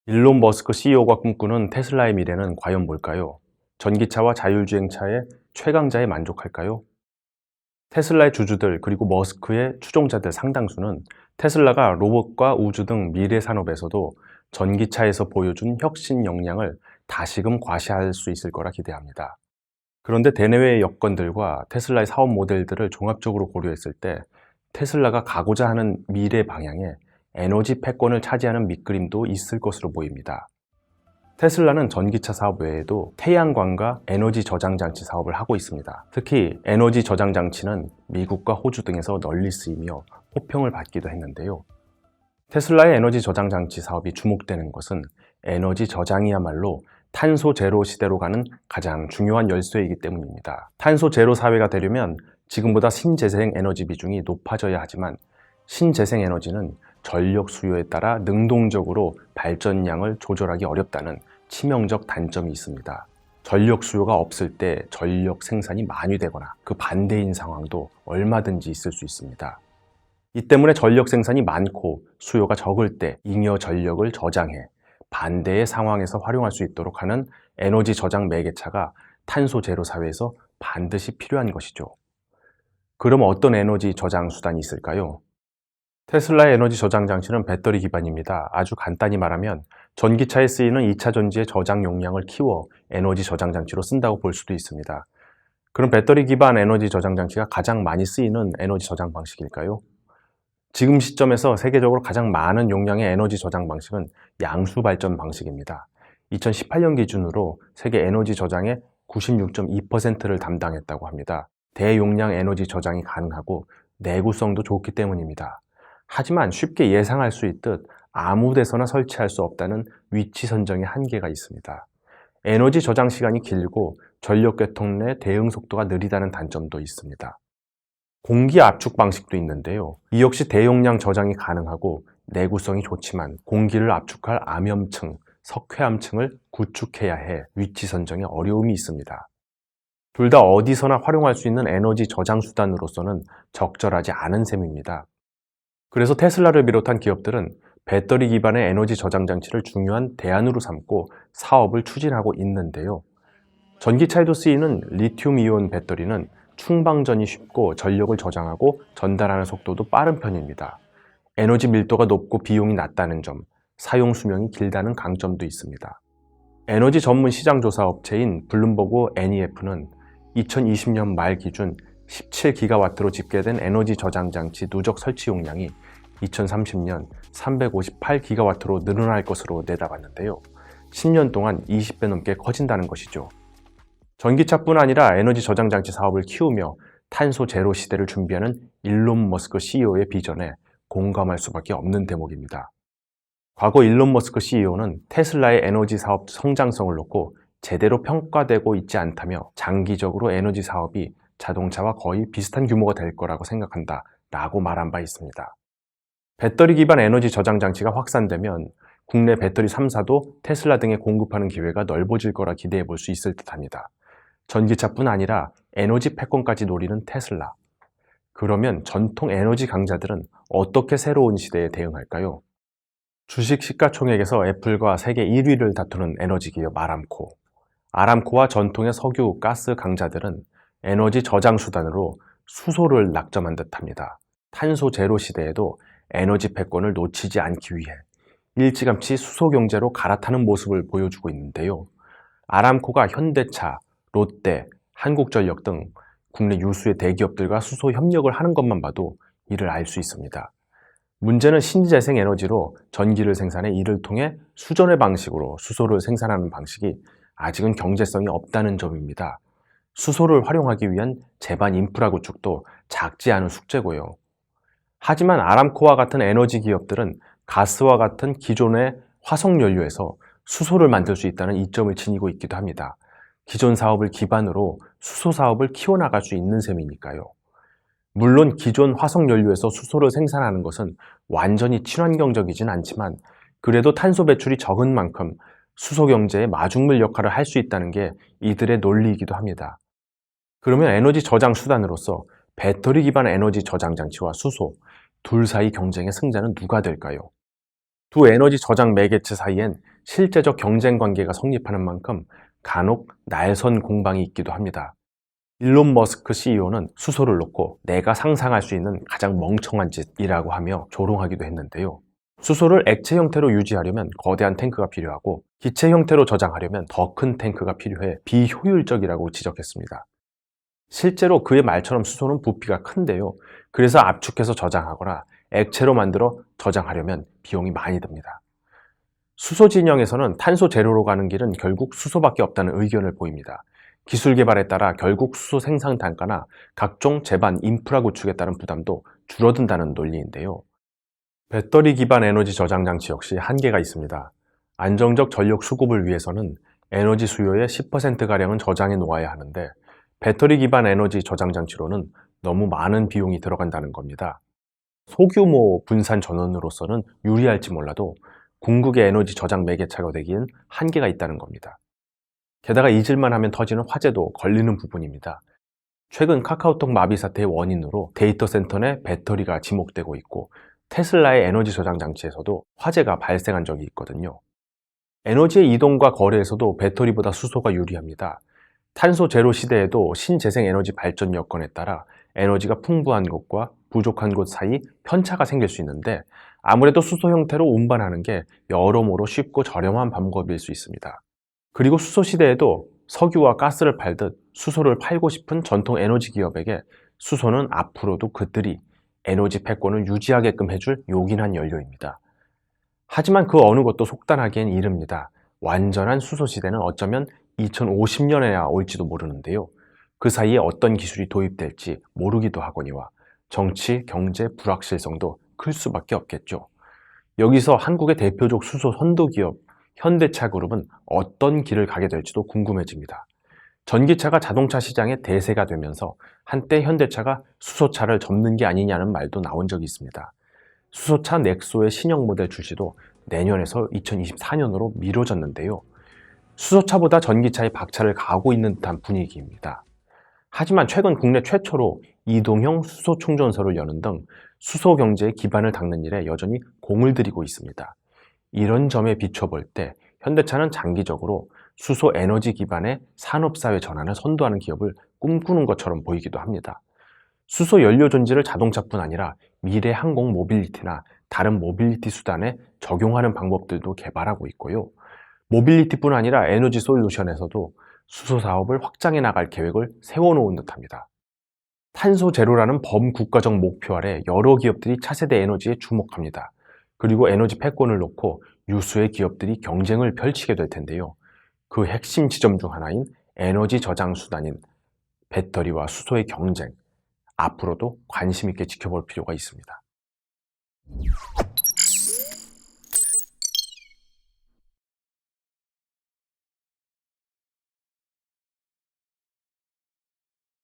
일론 머스크 CEO가 꿈꾸는 테슬라의 미래는 과연 뭘까요? 전기차와 자율주행차의 최강자에 만족할까요? 테슬라의 주주들 그리고 머스크의 추종자들 상당수는 테슬라가 로봇과 우주 등 미래 산업에서도 전기차에서 보여준 혁신 역량을 다시금 과시할 수 있을 거라 기대합니다. 그런데 대내외의 여건들과 테슬라의 사업 모델들을 종합적으로 고려했을 때 테슬라가 가고자 하는 미래 방향에 에너지 패권을 차지하는 밑그림도 있을 것으로 보입니다. 테슬라는 전기차 사업 외에도 태양광과 에너지 저장 장치 사업을 하고 있습니다. 특히 에너지 저장 장치는 미국과 호주 등에서 널리 쓰이며 호평을 받기도 했는데요. 테슬라의 에너지 저장 장치 사업이 주목되는 것은 에너지 저장이야말로 탄소 제로 시대로 가는 가장 중요한 열쇠이기 때문입니다. 탄소 제로 사회가 되려면 지금보다 신재생 에너지 비중이 높아져야 하지만 신재생 에너지는 전력 수요에 따라 능동적으로 발전량을 조절하기 어렵다는 치명적 단점이 있습니다. 전력 수요가 없을 때 전력 생산이 많이 되거나 그 반대인 상황도 얼마든지 있을 수 있습니다. 이 때문에 전력 생산이 많고 수요가 적을 때 잉여 전력을 저장해 반대의 상황에서 활용할 수 있도록 하는 에너지 저장 매개차가 탄소 제로 사회에서 반드시 필요한 것이죠. 그럼 어떤 에너지 저장 수단이 있을까요? 테슬라의 에너지 저장 장치는 배터리 기반입니다. 아주 간단히 말하면 전기차에 쓰이는 2차 전지의 저장 용량을 키워 에너지 저장 장치로 쓴다고 볼 수도 있습니다. 그럼 배터리 기반 에너지 저장 장치가 가장 많이 쓰이는 에너지 저장 방식일까요? 지금 시점에서 세계적으로 가장 많은 용량의 에너지 저장 방식은 양수 발전 방식입니다. 2018년 기준으로 세계 에너지 저장의 96.2%를 담당했다고 합니다. 대용량 에너지 저장이 가능하고 내구성도 좋기 때문입니다. 하지만 쉽게 예상할 수 있듯 아무 데서나 설치할 수 없다는 위치 선정의 한계가 있습니다. 에너지 저장 시간이 길고 전력 계통 내 대응 속도가 느리다는 단점도 있습니다. 공기 압축 방식도 있는데요. 이 역시 대용량 저장이 가능하고 내구성이 좋지만 공기를 압축할 암염층, 석회암층을 구축해야 해 위치 선정에 어려움이 있습니다. 둘 다 어디서나 활용할 수 있는 에너지 저장 수단으로서는 적절하지 않은 셈입니다. 그래서 테슬라를 비롯한 기업들은 배터리 기반의 에너지 저장 장치를 중요한 대안으로 삼고 사업을 추진하고 있는데요. 전기차에도 쓰이는 리튬 이온 배터리는 충방전이 쉽고 전력을 저장하고 전달하는 속도도 빠른 편입니다. 에너지 밀도가 높고 비용이 낮다는 점, 사용 수명이 길다는 강점도 있습니다. 에너지 전문 시장 조사 업체인 블룸버그 NEF는 2020년 말 기준 17기가와트로 집계된 에너지 저장 장치 누적 설치 용량이 2030년 358기가와트로 늘어날 것으로 내다봤는데요. 10년 동안 20배 넘게 커진다는 것이죠. 전기차뿐 아니라 에너지 저장 장치 사업을 키우며 탄소 제로 시대를 준비하는 일론 머스크 CEO의 비전에 공감할 수밖에 없는 대목입니다. 과거 일론 머스크 CEO는 테슬라의 에너지 사업 성장성을 놓고 제대로 평가되고 있지 않다며 장기적으로 에너지 사업이 자동차와 거의 비슷한 규모가 될 거라고 생각한다 라고 말한 바 있습니다. 배터리 기반 에너지 저장 장치가 확산되면 국내 배터리 3사도 테슬라 등에 공급하는 기회가 넓어질 거라 기대해 볼 수 있을 듯합니다. 전기차뿐 아니라 에너지 패권까지 노리는 테슬라. 그러면 전통 에너지 강자들은 어떻게 새로운 시대에 대응할까요? 주식 시가총액에서 애플과 세계 1위를 다투는 에너지 기업 아람코. 아람코와 전통의 석유, 가스 강자들은 에너지 저장 수단으로 수소를 낙점한 듯합니다. 탄소 제로 시대에도 에너지 패권을 놓치지 않기 위해 일찌감치 수소 경제로 갈아타는 모습을 보여주고 있는데요. 아람코가 현대차, 롯데, 한국전력 등 국내 유수의 대기업들과 수소 협력을 하는 것만 봐도 이를 알 수 있습니다. 문제는 신재생 에너지로 전기를 생산해 이를 통해 수전의 방식으로 수소를 생산하는 방식이 아직은 경제성이 없다는 점입니다. 수소를 활용하기 위한 제반 인프라 구축도 작지 않은 숙제고요. 하지만 아람코와 같은 에너지 기업들은 가스와 같은 기존의 화석연료에서 수소를 만들 수 있다는 이점을 지니고 있기도 합니다. 기존 사업을 기반으로 수소 사업을 키워나갈 수 있는 셈이니까요. 물론 기존 화석연료에서 수소를 생산하는 것은 완전히 친환경적이진 않지만 그래도 탄소 배출이 적은 만큼 수소 경제의 마중물 역할을 할 수 있다는 게 이들의 논리이기도 합니다. 그러면 에너지 저장 수단으로서 배터리 기반 에너지 저장 장치와 수소, 둘 사이 경쟁의 승자는 누가 될까요? 두 에너지 저장 매개체 사이엔 실제적 경쟁 관계가 성립하는 만큼 간혹 날선 공방이 있기도 합니다. 일론 머스크 CEO는 수소를 놓고 내가 상상할 수 있는 가장 멍청한 짓이라고 하며 조롱하기도 했는데요. 수소를 액체 형태로 유지하려면 거대한 탱크가 필요하고 기체 형태로 저장하려면 더 큰 탱크가 필요해 비효율적이라고 지적했습니다. 실제로 그의 말처럼 수소는 부피가 큰데요. 그래서 압축해서 저장하거나 액체로 만들어 저장하려면 비용이 많이 듭니다. 수소 진영에서는 탄소 제로로 가는 길은 결국 수소밖에 없다는 의견을 보입니다. 기술 개발에 따라 결국 수소 생산 단가나 각종 제반 인프라 구축에 따른 부담도 줄어든다는 논리인데요. 배터리 기반 에너지 저장 장치 역시 한계가 있습니다. 안정적 전력 수급을 위해서는 에너지 수요의 10%가량은 저장해 놓아야 하는데 배터리 기반 에너지 저장 장치로는 너무 많은 비용이 들어간다는 겁니다. 소규모 분산 전원으로서는 유리할지 몰라도 궁극의 에너지 저장 매개체가 되기엔 한계가 있다는 겁니다. 게다가 잊을만 하면 터지는 화재도 걸리는 부분입니다. 최근 카카오톡 마비 사태의 원인으로 데이터 센터 내 배터리가 지목되고 있고 테슬라의 에너지 저장 장치에서도 화재가 발생한 적이 있거든요. 에너지의 이동과 거래에서도 배터리보다 수소가 유리합니다. 탄소 제로 시대에도 신재생 에너지 발전 여건에 따라 에너지가 풍부한 곳과 부족한 곳 사이 편차가 생길 수 있는데 아무래도 수소 형태로 운반하는 게 여러모로 쉽고 저렴한 방법일 수 있습니다. 그리고 수소 시대에도 석유와 가스를 팔듯 수소를 팔고 싶은 전통 에너지 기업에게 수소는 앞으로도 그들이 에너지 패권을 유지하게끔 해줄 요긴한 연료입니다. 하지만 그 어느 것도 속단하기엔 이릅니다. 완전한 수소 시대는 어쩌면 2050년에야 올지도 모르는데요. 그 사이에 어떤 기술이 도입될지 모르기도 하거니와 정치, 경제 불확실성도 클 수밖에 없겠죠. 여기서 한국의 대표적 수소 선도기업 현대차 그룹은 어떤 길을 가게 될지도 궁금해집니다. 전기차가 자동차 시장의 대세가 되면서 한때 현대차가 수소차를 접는 게 아니냐는 말도 나온 적이 있습니다. 수소차 넥소의 신형 모델 출시도 내년에서 2024년으로 미뤄졌는데요. 수소차보다 전기차의 박차를 가하고 있는 듯한 분위기입니다. 하지만 최근 국내 최초로 이동형 수소 충전소를 여는 등 수소 경제의 기반을 닦는 일에 여전히 공을 들이고 있습니다. 이런 점에 비춰볼 때 현대차는 장기적으로 수소 에너지 기반의 산업사회 전환을 선도하는 기업을 꿈꾸는 것처럼 보이기도 합니다. 수소 연료 존재를 자동차뿐 아니라 미래 항공 모빌리티나 다른 모빌리티 수단에 적용하는 방법들도 개발하고 있고요. 모빌리티뿐 아니라 에너지 솔루션에서도 수소 사업을 확장해 나갈 계획을 세워놓은 듯합니다. 탄소 제로라는 범국가적 목표 아래 여러 기업들이 차세대 에너지에 주목합니다. 그리고 에너지 패권을 놓고 유수의 기업들이 경쟁을 펼치게 될 텐데요. 그 핵심 지점 중 하나인 에너지 저장 수단인 배터리와 수소의 경쟁, 앞으로도 관심 있게 지켜볼 필요가 있습니다.